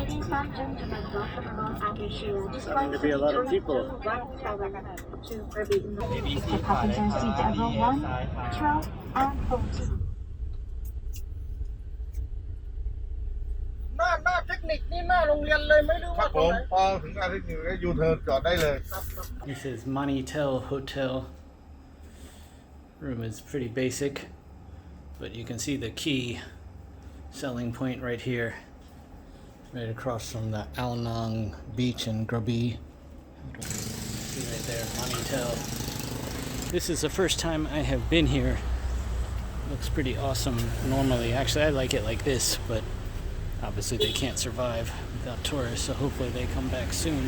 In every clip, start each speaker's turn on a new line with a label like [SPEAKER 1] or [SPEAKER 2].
[SPEAKER 1] Ladies and gentlemen, welcome along our share. This
[SPEAKER 2] Starting to be a lot of people.
[SPEAKER 1] to Krabi. The passenger seat are row 1, 12, and 14.
[SPEAKER 3] หน้าเทคนิคนี่หน้าโรงเรียนเลยไม่รู้
[SPEAKER 4] ครั
[SPEAKER 3] ว่า
[SPEAKER 4] บ
[SPEAKER 3] ต
[SPEAKER 4] ผ
[SPEAKER 3] รง
[SPEAKER 4] ม
[SPEAKER 3] ไหน
[SPEAKER 4] พอถึงการที่1ก็ยูเทิร์นจอดได้เลย
[SPEAKER 2] This is Manitel Hotel. Room is pretty basic, but you can see the key selling point right here, right across from the Ao Nang beach in Krabi. See right there, Manitel. This is the first time I have been here. Looks pretty awesome normally. Actually, I like it like this, but obviously they can't survive without tourists, so hopefully they come back soon.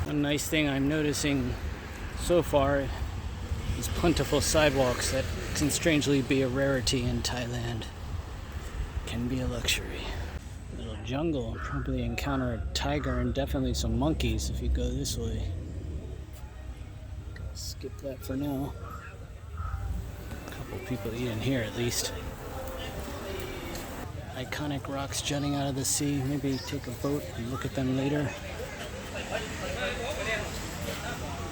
[SPEAKER 2] One nice thing I'm noticing so far is plentiful sidewalks that can strangely be a rarity in Thailand. Can be a luxury. Little jungle, probably encounter a tiger and definitely some monkeys if you go this way. Skip that for now. A couple people eating here at least. Iconic rocks jutting out of the sea. Maybe take a boat and look at them later.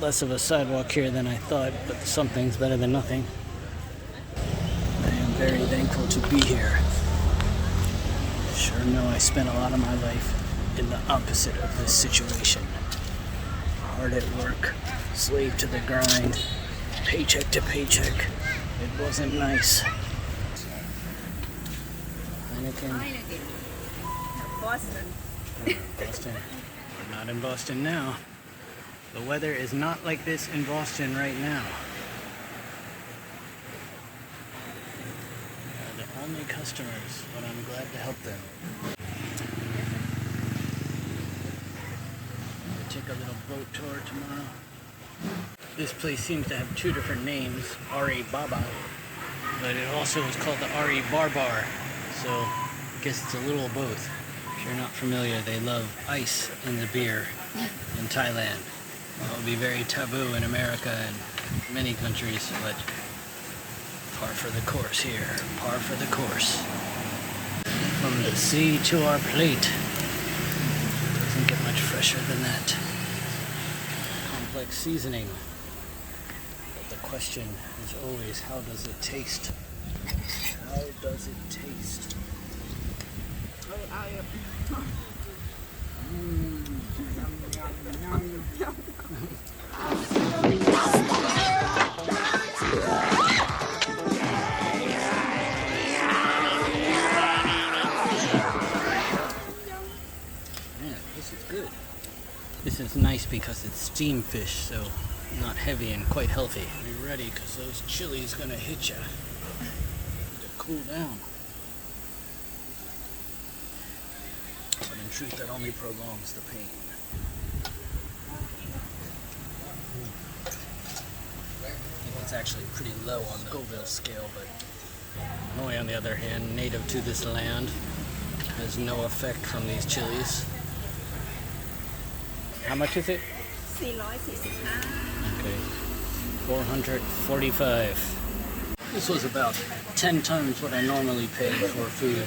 [SPEAKER 2] Less of a sidewalk here than I thought, but something's better than nothing. I am very thankful to be here. Sure know I spent a lot of my life in the opposite of this situation. Hard at work, slave to the grind, paycheck to paycheck. It wasn't nice. Heineken.
[SPEAKER 5] Boston.
[SPEAKER 2] Boston. We're not in Boston now. The weather is not like this in Boston right now. They're the only customers, but I'm glad to help them. We'll take a little boat tour tomorrow. This place seems to have two different names, Ari Baba, but it also is called the Ari Barbar, so I guess it's a little of both. If you're not familiar, they love ice in the beer in Thailand. It will be very taboo in America and many countries, but par for the course here, par for the course. From the sea to our plate. Doesn't get much fresher than that. Complex seasoning. But the question is always, how does it taste? How does it taste? Man, this is good. This is nice because it's steam fish, so not heavy and quite healthy. Be ready because those chili's gonna hit ya. Need to cool down. But in truth, that only prolongs the pain. It's actually pretty low on the Scoville scale, but Noy, on the other hand, native to this land, has no effect from these chilies. How much is it?
[SPEAKER 5] 445
[SPEAKER 2] Okay, 445. This was about 10 times what I normally pay for food,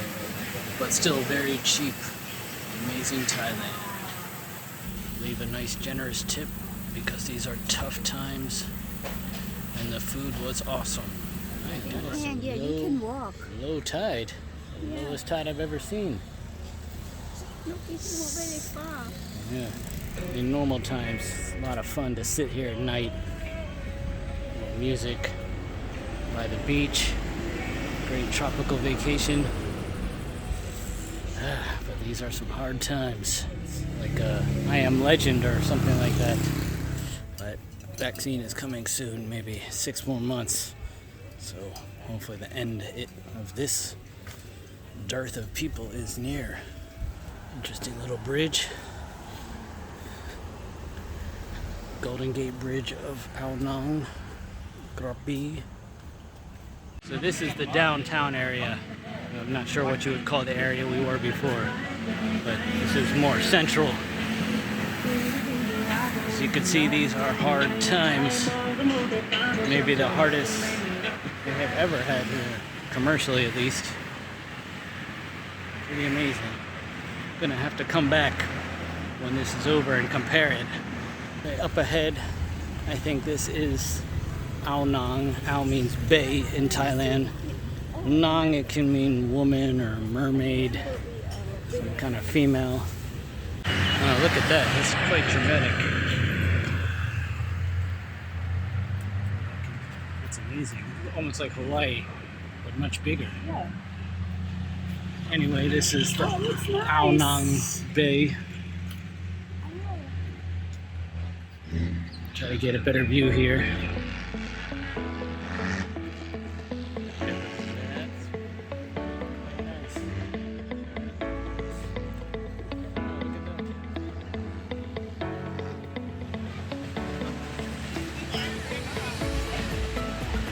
[SPEAKER 2] but still very cheap. Amazing Thailand. Leave a nice generous tip because these are tough times and the food was awesome.
[SPEAKER 5] and yeah, you can walk.
[SPEAKER 2] Low tide. The lowest tide I've ever seen.
[SPEAKER 5] Look, you can walk very far.
[SPEAKER 2] Yeah. In normal times, it's a lot of fun to sit here at night. Little music by the beach. Great tropical vacation. But these are some hard times. It's like I Am Legend or something like that. But vaccine is coming soon, maybe 6 more months. So hopefully the end of this dearth of people is near. Interesting little bridge. Golden Gate Bridge of Ao Nang, Krabi. So this is the downtown area. I'm not sure what you would call the area we were before, but this is more central. As you can see, these are hard times. Maybe the hardest we have ever had here, commercially at least. Pretty amazing. Gonna have to come back when this is over and compare it. Okay, up ahead, I think this is Ao Nang. Ao means bay in Thailand. Nang, it can mean woman or mermaid, some kind of female. Oh, look at that, that's quite dramatic. It's amazing, almost like Hawaii, but much bigger.
[SPEAKER 5] Yeah.
[SPEAKER 2] Anyway, this is the
[SPEAKER 5] It's nice.
[SPEAKER 2] Ao Nang Bay. Try to get a better view here.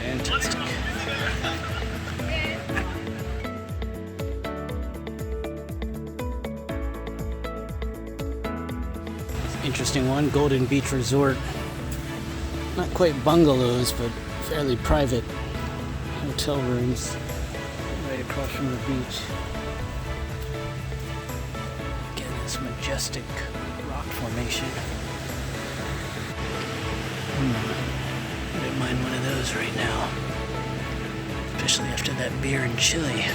[SPEAKER 2] Fantastic. Interesting one, Golden Beach Resort. Not quite bungalows, but fairly private hotel rooms right across from the beach. Again, this majestic rock formation. Wouldn't mind one of those right now, especially after that beer and chili.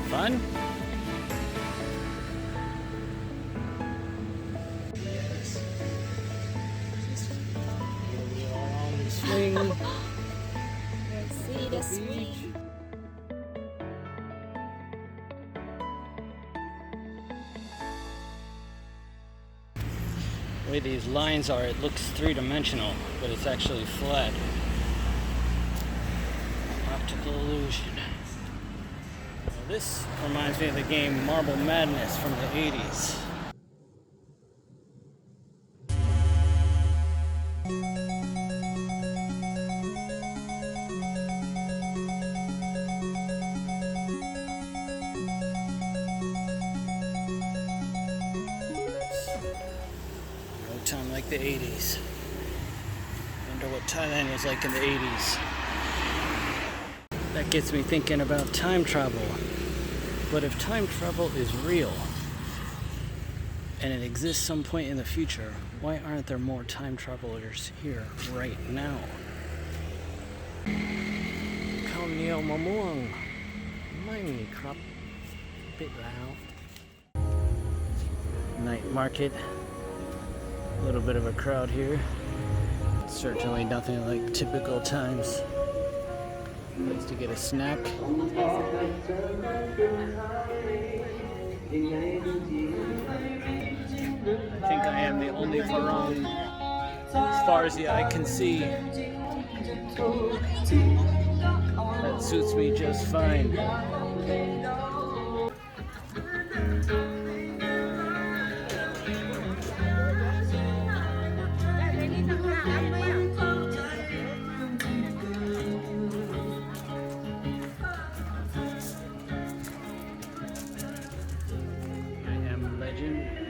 [SPEAKER 2] Fun? Yes. Here we are on the swing.
[SPEAKER 5] See the swing.
[SPEAKER 2] The way these lines are, it looks three-dimensional, but it's actually flat. Optical illusion. Well, this reminds me of the game Marble Madness from the 80s. No time like the 80s. Wonder what Thailand was like in the 80s. That gets me thinking about time travel. But if time travel is real, and it exists some point in the future, why aren't there more time travelers here right now? Khao Niao Mะม่วง ไม่มีครับ ปิดแล้ว Night market. A little bit of a crowd here. Certainly nothing like typical times. Place to get a snack. I think I am the only Farang as far as the eye can see. That suits me just fine.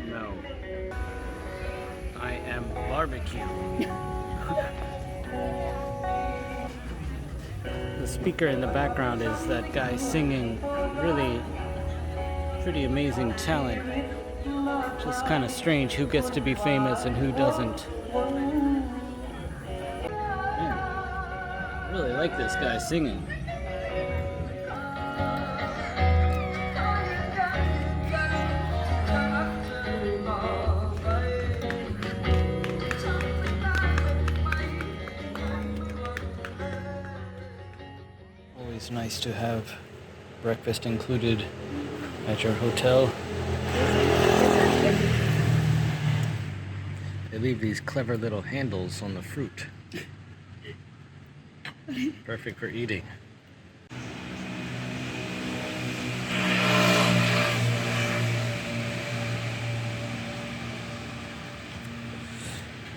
[SPEAKER 2] No. I am barbecue. The speaker in the background is that guy singing. Really pretty amazing talent. Just kind of strange who gets to be famous and who doesn't. Man, I really like this guy singing. Always nice to have breakfast included at your hotel. They leave these clever little handles on the fruit. Perfect for eating.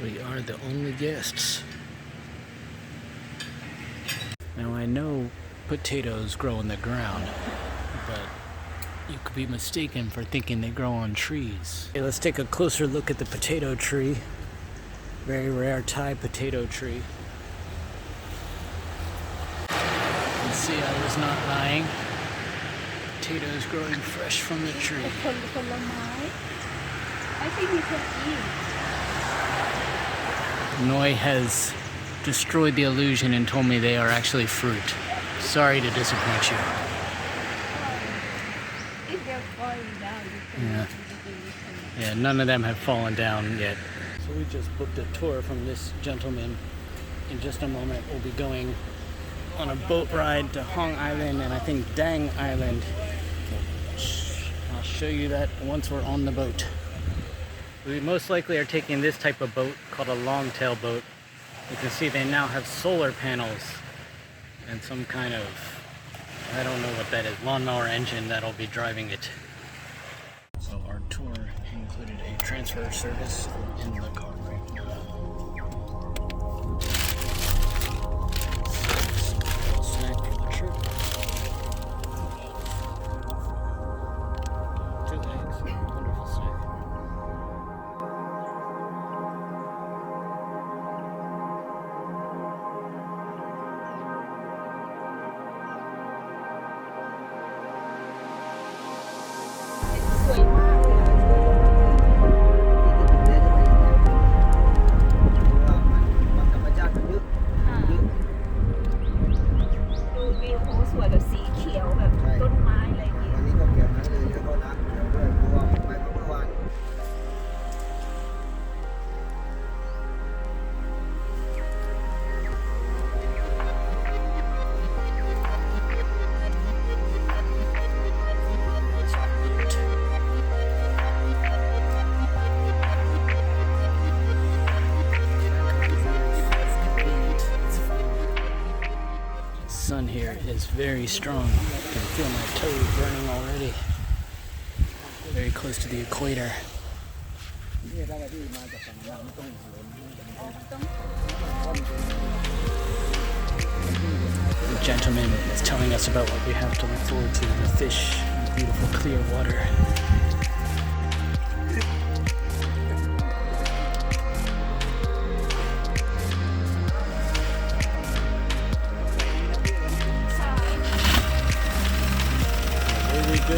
[SPEAKER 2] We are the only guests. Now I know potatoes grow in the ground, but you could be mistaken for thinking they grow on trees. Okay, let's take a closer look at the potato tree. very rare Thai potato tree. You can see I was not lying. Potatoes growing fresh from the tree.
[SPEAKER 5] I think you can eat.
[SPEAKER 2] Noy has destroyed the illusion and told me they are actually fruit. Sorry to disappoint you.
[SPEAKER 5] If they're falling down, you can
[SPEAKER 2] Yeah. Yeah, none of them have fallen down yet. So we just booked a tour from this gentleman. In just a moment, we'll be going on a boat ride to Hong Island and I think Dang Island. I'll show you that once we're on the boat. We most likely are taking this type of boat called a longtail boat. You can see they now have solar panels and some kind of, I don't know what that is, lawnmower engine that'll be driving it. So our tour included a transfer service in the car right now. Small snack for the trip. 2 eggs, wonderful snack. Sun here is very strong. I can feel my toes burning already. Very close to the equator. The gentleman is telling us about what we have to look forward to, the fish, the beautiful clear water. Go.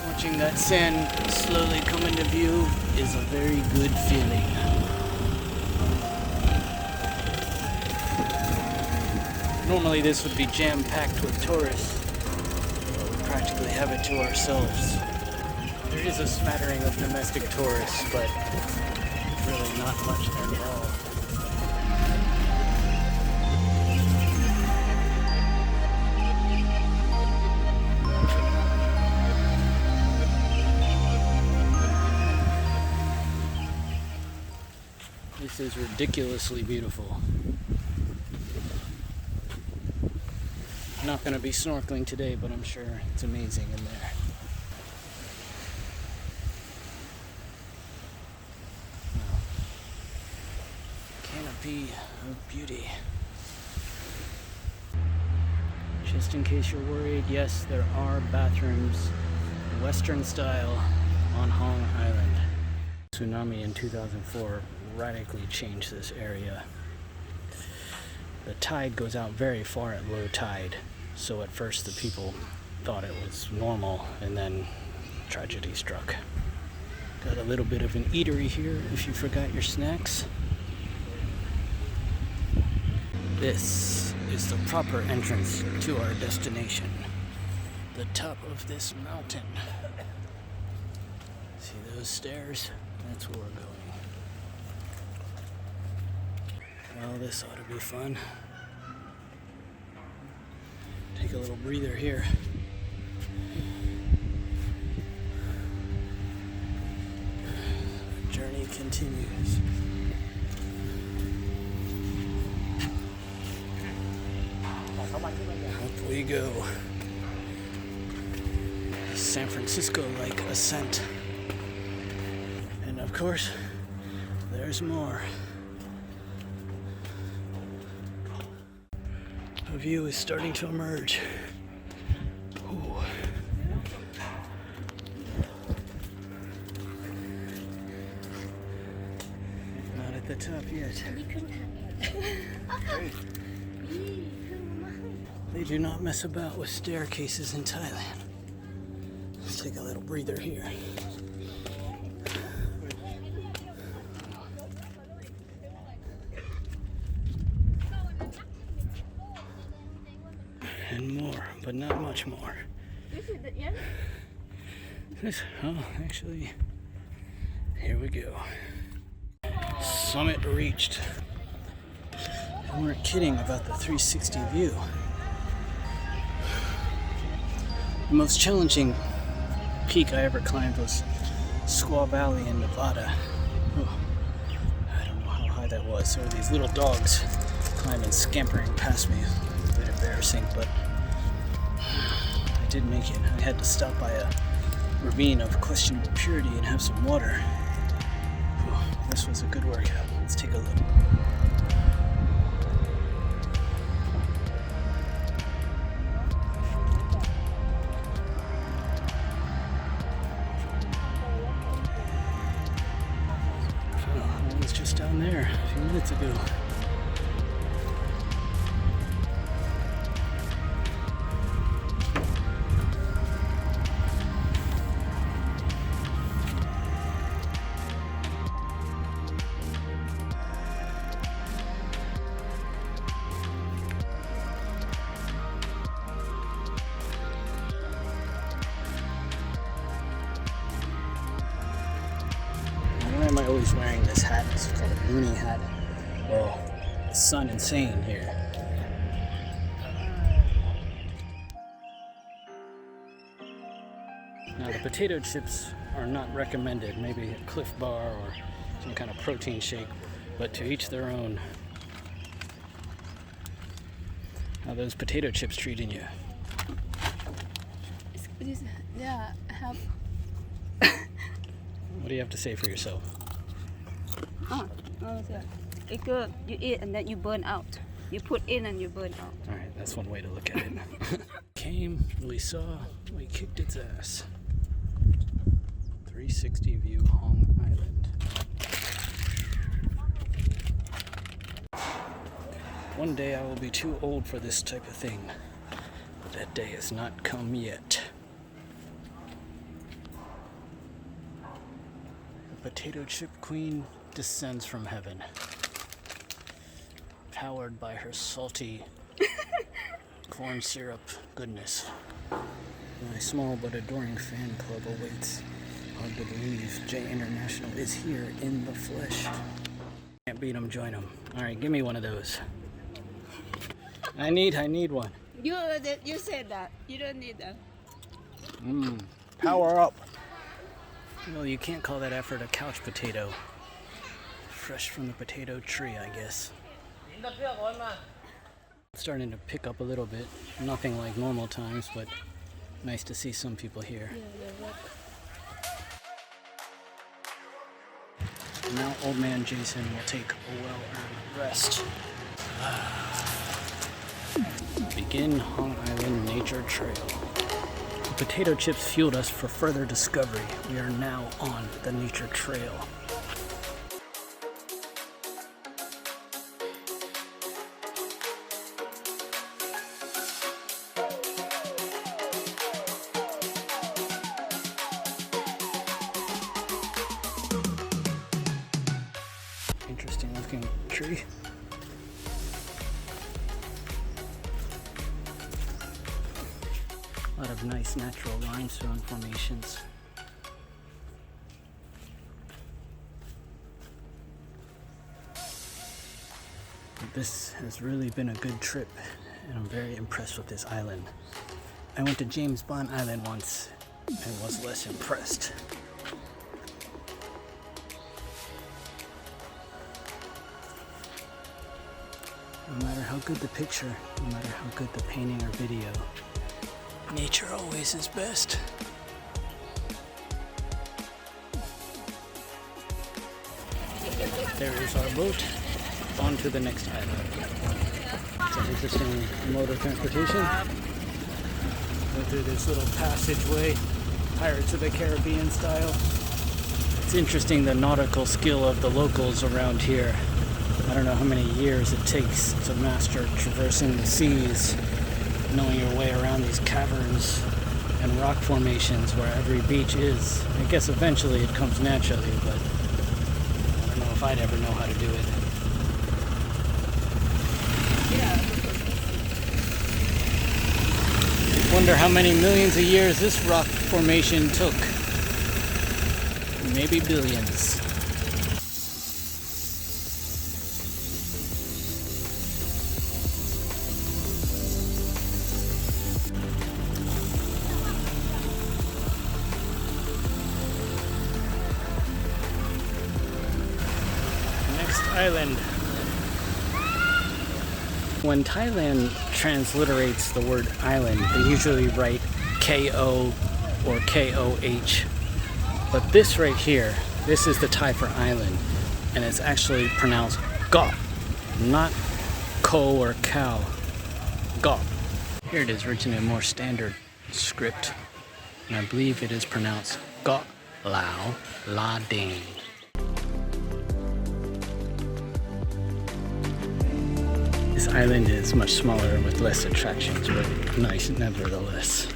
[SPEAKER 2] Watching that sand slowly come into view is a very good feeling. Normally this would be jam-packed with tourists, but we practically have it to ourselves. There is a smattering of domestic tourists, but really not much there at all. This is ridiculously beautiful. Not going to be snorkeling today, but I'm sure it's amazing in there. Wow. Canopy of beauty. Just in case you're worried, yes, there are bathrooms, Western style, on Hong Island. Tsunami in 2004 radically changed this area. The tide goes out very far at low tide, so at first the people thought it was normal, and then tragedy struck. Got a little bit of an eatery here if you forgot your snacks. This is the proper entrance to our destination, the top of this mountain. See those stairs? That's where we're going. Well, this ought to be fun. Take a little breather here. continues. Up we go. San Francisco-like ascent. And of course, there's more. The view is starting to emerge. Ooh. Not at the top yet. They do not mess about with staircases in Thailand. Let's take a little breather here. And more, but not much more.
[SPEAKER 5] This is the end.
[SPEAKER 2] Oh, actually, here we go. Summit reached. And we weren't kidding about the 360 view. The most challenging peak I ever climbed was Squaw Valley in Nevada. Oh, I don't know how high that was. There were these little dogs climbing, scampering past me. It was a bit embarrassing, but I did make it. I had to stop by a ravine of questionable purity and have some water. Whew, this was a good workout. Let's take a look. I was just down there a few minutes ago. Why am I always wearing this hat? It's called a boonie hat. Well, it's sun insane here. Now the potato chips are not recommended. Maybe a Cliff Bar or some kind of protein shake, but to each their own. How are those potato chips treating you?
[SPEAKER 5] Yeah, have.
[SPEAKER 2] What do you have to say for yourself?
[SPEAKER 5] It's good. You eat and then you burn out. You put in and you burn out.
[SPEAKER 2] All right, that's one way to look at it. Came, we saw, we kicked its ass. 360 view Hong Island. One day I will be too old for this type of thing, but that day has not come yet. The potato chip queen descends from heaven, powered by her salty corn syrup goodness. My small but adoring fan club awaits. Hard to believe J International is here in the flesh. Can't beat them, join them. All right, give me one of those. I need one.
[SPEAKER 5] You said that. You don't need that.
[SPEAKER 2] Power up. Well, you can't call that effort a couch potato. Fresh from the potato tree, I guess. It's starting to pick up a little bit. Nothing like normal times, but nice to see some people here. Now old man Jason will take a well-earned rest. Begin Hong Island Nature Trail. The potato chips fueled us for further discovery. We are now on the nature trail. Interesting looking tree. A lot of nice natural limestone formations. This has really been a good trip, and I'm very impressed with this island. I went to James Bond Island once and was less impressed. No matter how good the picture, no matter how good the painting or video, nature always is best. There is our boat. On to the next island. It's an interesting mode of transportation. Go through this little passageway, Pirates of the Caribbean style. It's interesting the nautical skill of the locals around here. I don't know how many years it takes to master traversing the seas, knowing your way around these caverns and rock formations where every beach is. I guess eventually it comes naturally, but I don't know if I'd ever know how to do it. Wonder how many millions of years this rock formation took. Maybe billions. Next island. When Thailand transliterates the word island, they usually write K-O or K-O-H. But this right here, this is the Thai for island, and it's actually pronounced Ga, not ko or cow, Ga. Here it is written in more standard script, and I believe it is pronounced Ga Lao La Ding. This island is much smaller with less attractions, but nice nevertheless.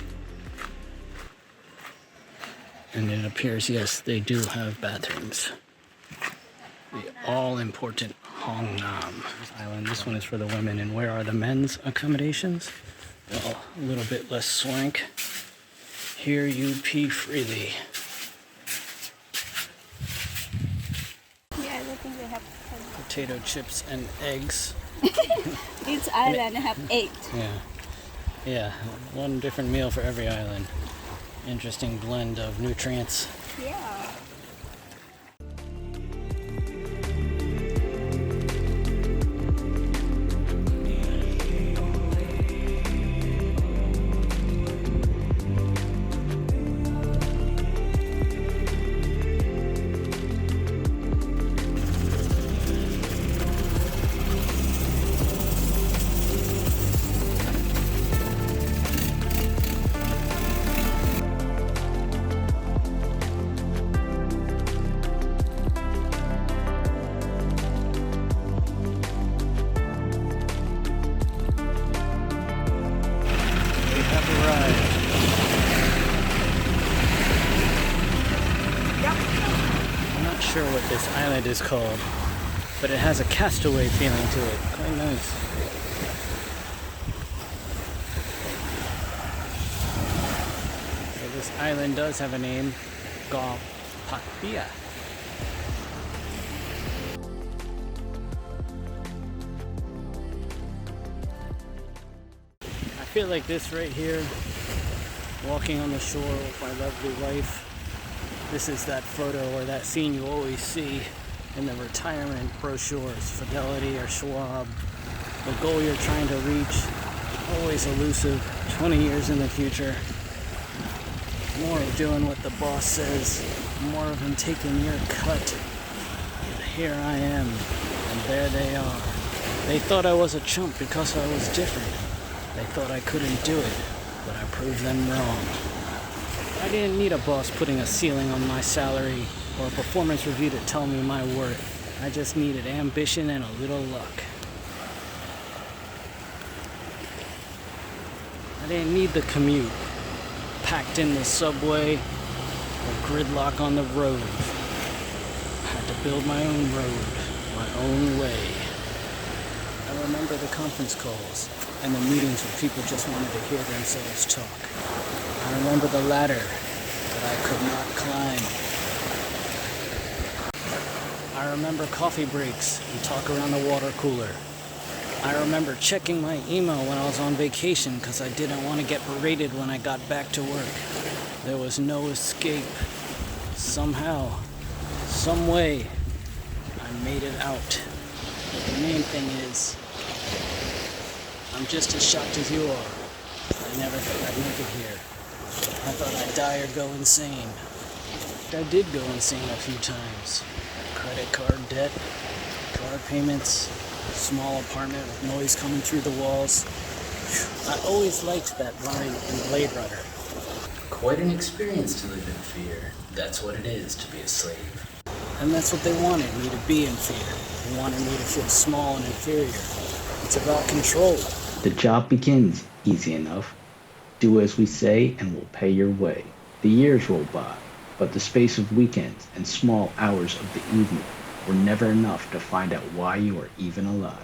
[SPEAKER 2] And it appears, yes, they do have bathrooms. The all-important Hong Nam island. This one is for the women. And where are the men's accommodations? Well, a little bit less swank. Here you pee freely.
[SPEAKER 5] Yeah, I don't think they have.
[SPEAKER 2] Potato chips and eggs.
[SPEAKER 5] Each island have 8.
[SPEAKER 2] Yeah, one different meal for every island. Interesting blend of nutrients.
[SPEAKER 5] Yeah.
[SPEAKER 2] Sure what this island is called, but it has a castaway feeling to it. Quite nice. So this island does have a name, Ga Pattaya. I feel like this right here, walking on the shore with my lovely wife. This is that photo or that scene you always see in the retirement brochures, Fidelity or Schwab. The goal you're trying to reach, always elusive, 20 years in the future. More of doing what the boss says, more of him taking your cut. And here I am, and there they are. They thought I was a chump because I was different. They thought I couldn't do it, but I proved them wrong. I didn't need a boss putting a ceiling on my salary or a performance review to tell me my worth. I just needed ambition and a little luck. I didn't need the commute, packed in the subway or gridlock on the road. I had to build my own road, my own way. I remember the conference calls and the meetings where people just wanted to hear themselves talk. I remember the ladder that I could not climb. I remember coffee breaks and talk around the water cooler. I remember checking my email when I was on vacation because I didn't want to get berated when I got back to work. There was no escape. Somehow, some way, I made it out. But the main thing is, I'm just as shocked as you are. I never thought I'd make it here. I thought I'd die or go insane. I did go insane a few times. Credit card debt, car payments, small apartment with noise coming through the walls. I always liked that line in Blade Runner. Quite an experience to live in fear. That's what it is to be a slave. And that's what they wanted me to be in fear. They wanted me to feel small and inferior. It's about control. The job begins easy enough. Do as we say and we'll pay your way. The years roll by, but the space of weekends and small hours of the evening were never enough to find out why you are even alive.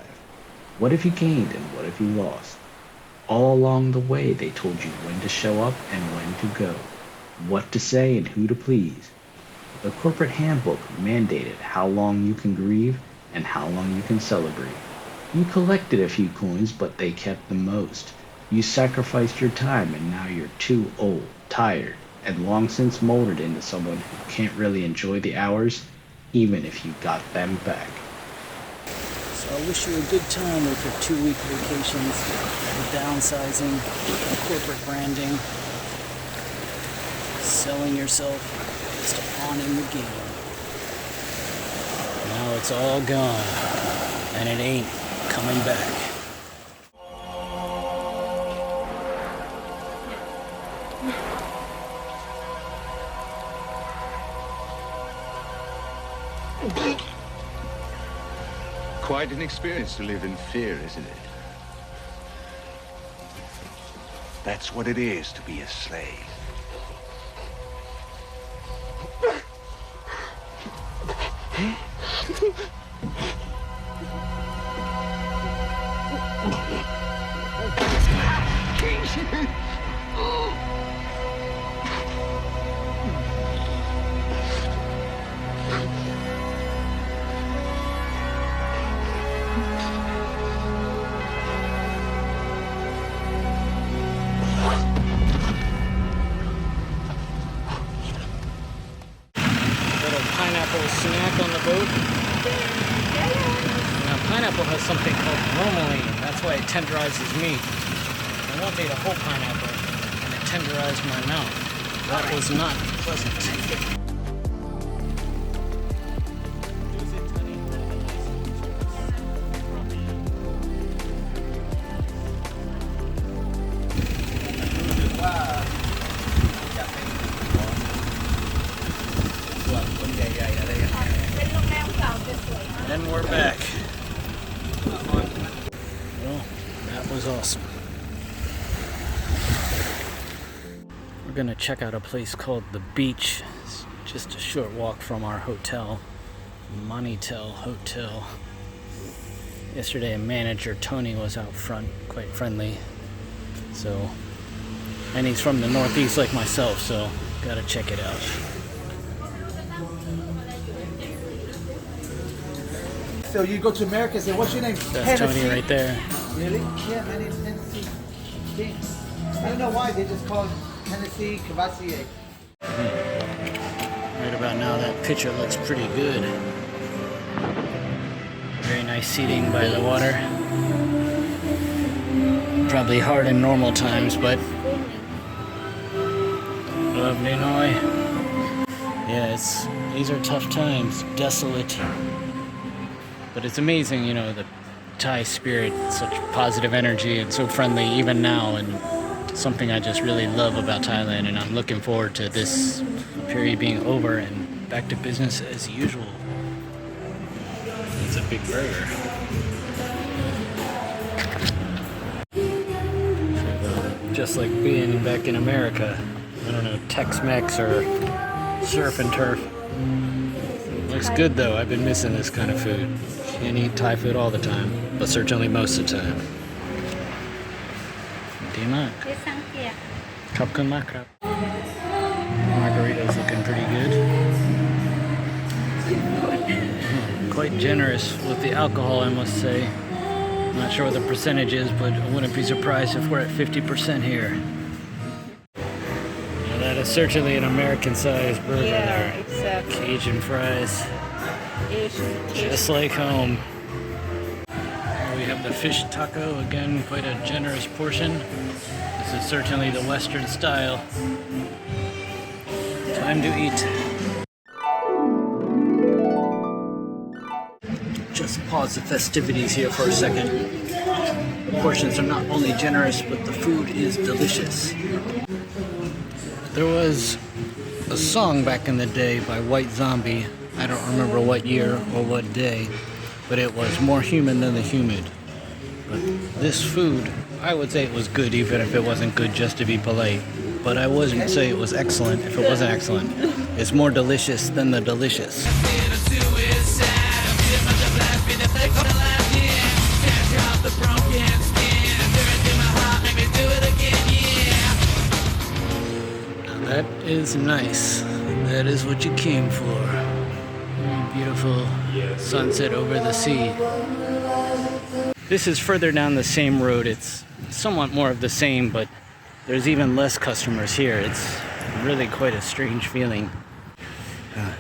[SPEAKER 2] What if you gained and what if you lost? All along the way they told you when to show up and when to go, what to say and who to please. The corporate handbook mandated how long you can grieve and how long you can celebrate. You collected a few coins, but they kept the most. You sacrificed your time and now you're too old, tired, and long since molded into someone who can't really enjoy the hours, even if you got them back. So I wish you a good time with your 2-week vacations, the downsizing, the corporate branding, selling yourself, just a pawn in the game. Now it's all gone, and it ain't coming back.
[SPEAKER 6] Quite an experience to live in fear, isn't it? That's what it is to be a slave.
[SPEAKER 2] Pineapple snack on the boat. Now pineapple has something called bromelain. That's why it tenderizes meat. I once ate a whole pineapple and it tenderized my mouth. That was not pleasant. And we're back. Well, that was awesome. We're gonna check out a place called The Beach. It's just a short walk from our hotel, Monitel Hotel. Yesterday a manager, Tony, was out front, quite friendly. So, and he's from the Northeast like myself, so gotta check it out.
[SPEAKER 3] So you go to America and say, what's your name?
[SPEAKER 2] That's Tony right there.
[SPEAKER 3] Really? Yeah, my name's Tennessee King. I don't know why, they just call it Tennessee Cavassier.
[SPEAKER 2] Right about now that picture looks pretty good. Very nice seating by the water. Probably hard in normal times, but lovely Noy. Yeah, these are tough times, desolate. But it's amazing, you know, the Thai spirit, such positive energy and so friendly even now, and something I just really love about Thailand, and I'm looking forward to this period being over and back to business as usual. It's a big burger. Just like being back in America. I don't know, Tex-Mex or surf and turf. Looks good though. I've been missing this kind of food. Can't eat Thai food all the time, but certainly most of the time.ดีมาก ขอบคุณมากครับ Margarita's looking pretty good. Quite generous with the alcohol, I must say. Not sure what the percentage is, but I wouldn't be surprised if we're at 50% here. Now that is certainly an American-sized burger there.
[SPEAKER 5] Exactly.
[SPEAKER 2] Cajun fries. Just like home. We have the fish taco, again, quite a generous portion. This is certainly the Western style. Time to eat. Just pause the festivities here for a second. The portions are not only generous, but the food is delicious. There was a song back in the day by White Zombie. I don't remember what year or what day, but it was more human than the humid. But this food, I would say it was good, even if it wasn't good just to be polite. But I wouldn't say it was excellent if it wasn't excellent. It's more delicious than the delicious. Now that is nice. That is what you came for. Beautiful sunset over the sea. This is further down the same road. It's somewhat more of the same, but there's even less customers here. It's really quite a strange feeling.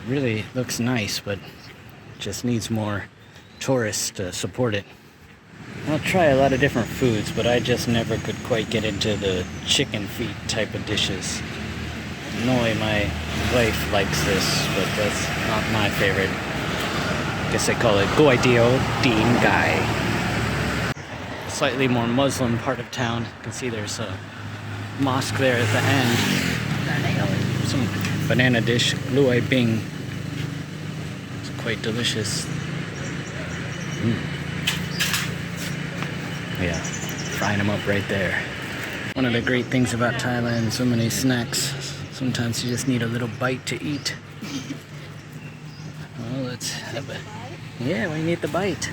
[SPEAKER 2] Really looks nice, but just needs more tourists to support it. I'll try a lot of different foods, but I just never could quite get into the chicken feet type of dishes. Noy, my wife, likes this, but that's not my favorite. I guess they call it Goi Dio Deen Gai. Slightly more Muslim part of town. You can see there's a mosque there at the end. Some banana dish, Luai Bing. It's quite delicious. Yeah, frying them up right there. One of the great things about Thailand, so many snacks. Sometimes you just need a little bite to eat. Well, let's have a... Yeah, we need the bite.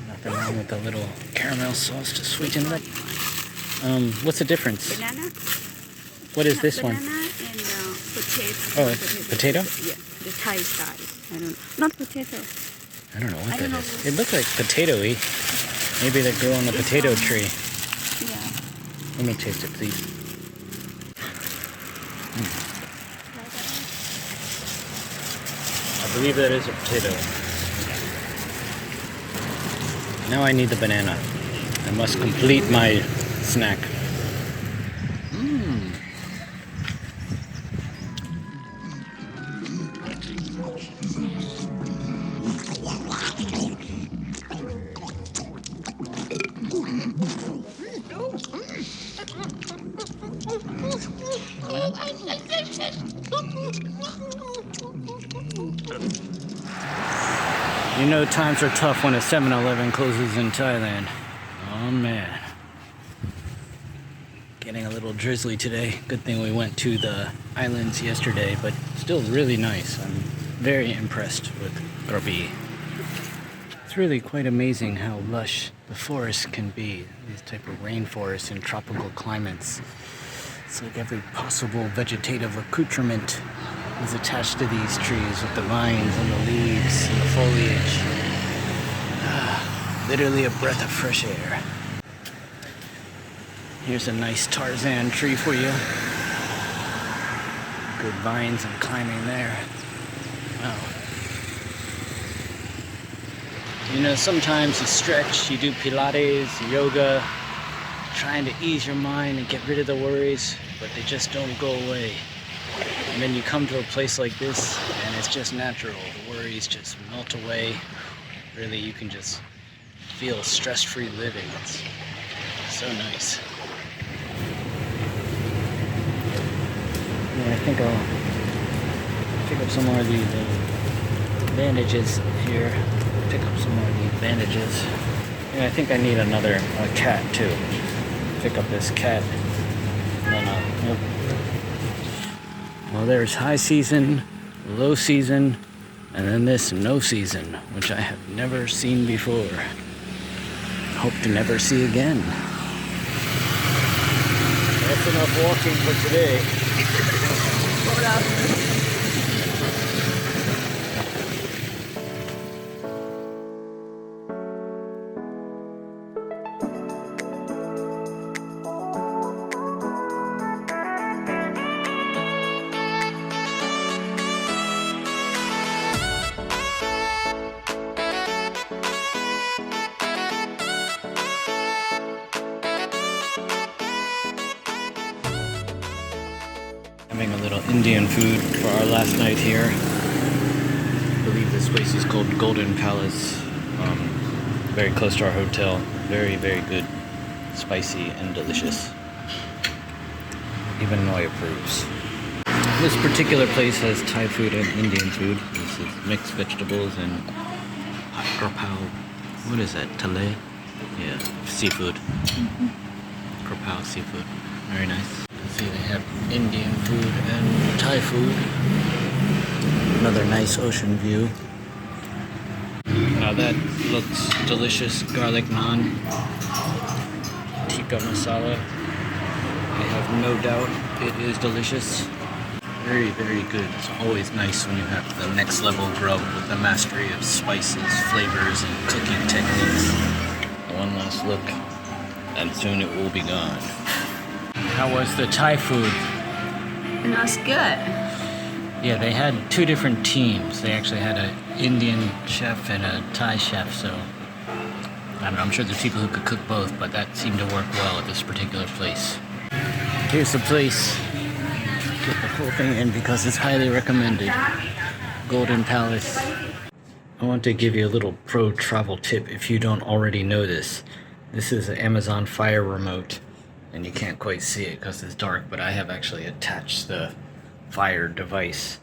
[SPEAKER 2] Nothing wrong with a little caramel sauce to sweeten it up. What's the difference?
[SPEAKER 5] Banana.
[SPEAKER 2] What is this one?
[SPEAKER 5] Banana and potato.
[SPEAKER 2] Oh, potato?
[SPEAKER 5] Yeah, the Thai style. I don't know. Not potato.
[SPEAKER 2] I don't know what that is. It looked like potato-y. Maybe they grow on the potato tree.
[SPEAKER 5] Yeah.
[SPEAKER 2] Let me taste it, please. I believe that is a potato. Now I need the banana. I must complete my snack. You know times are tough when a 7-Eleven closes in Thailand. Oh man. Getting a little drizzly today. Good thing we went to the islands yesterday, but still really nice. I'm very impressed with Krabi. It's really quite amazing how lush the forest can be. These type of rainforests in tropical climates. It's like every possible vegetative accoutrement is attached to these trees with the vines and the leaves and the foliage. Literally a breath of fresh air. Here's a nice Tarzan tree for you. Good vines and climbing there. Wow. You know, sometimes you stretch, you do Pilates, yoga, trying to ease your mind and get rid of the worries, but they just don't go away. And then you come to a place like this, and it's just natural. The worries just melt away. Really, you can just feel stress-free living. It's so nice. Yeah, I think I'll pick up some more of these bandages here. Pick up some more of these bandages. Yeah, I think I need another cat too. Pick up this cat. Nope. Well, there's high season, low season, and then this no season, which I have never seen before. Hope to never see again. That's enough walking for today. Having a little Indian food for our last night here. I believe this place is called Golden Palace. Very close to our hotel. Very, very good. Spicy and delicious. Even Noy approves. This particular place has Thai food and Indian food. This is mixed vegetables and hot krapao. What is that? Tale? Yeah, seafood. Krapao seafood. Very nice. See, they have Indian food and Thai food. Another nice ocean view. Now that looks delicious. Garlic naan. Tikka masala. I have no doubt it is delicious. Very, very good. It's always nice when you have the next level grub with the mastery of spices, flavors, and cooking techniques. One last look, and soon it will be gone. How was the Thai food?
[SPEAKER 5] And that's good.
[SPEAKER 2] Yeah, they had two different teams. They actually had an Indian chef and a Thai chef, so I don't know, I'm sure there's people who could cook both, but that seemed to work well at this particular place. Here's the place. Get the whole thing in because it's highly recommended. Golden Palace. I want to give you a little pro travel tip if you don't already know this. This is an Amazon Fire remote, and you can't quite see it because it's dark, but I have actually attached the Fire device.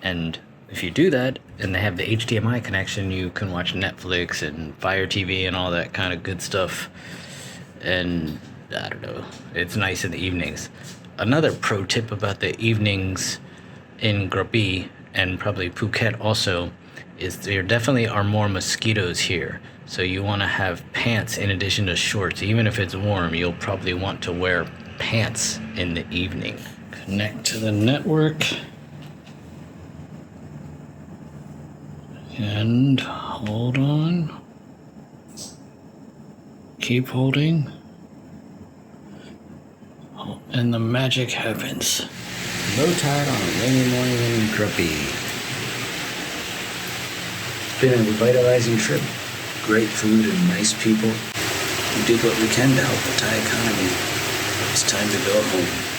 [SPEAKER 2] And if you do that, and they have the HDMI connection, you can watch Netflix and Fire TV and all that kind of good stuff. And I don't know, it's nice in the evenings. Another pro tip about the evenings in Krabi and probably Phuket also is there definitely are more mosquitoes here. So you want to have pants in addition to shorts. Even if it's warm, you'll probably want to wear pants in the evening. Connect to the network. And hold on. Keep holding. And the magic happens. Low tide on a rainy morning in Krabi. It's been a revitalizing trip. Great food and nice people. We did what we can to help the Thai economy. It's time to go home.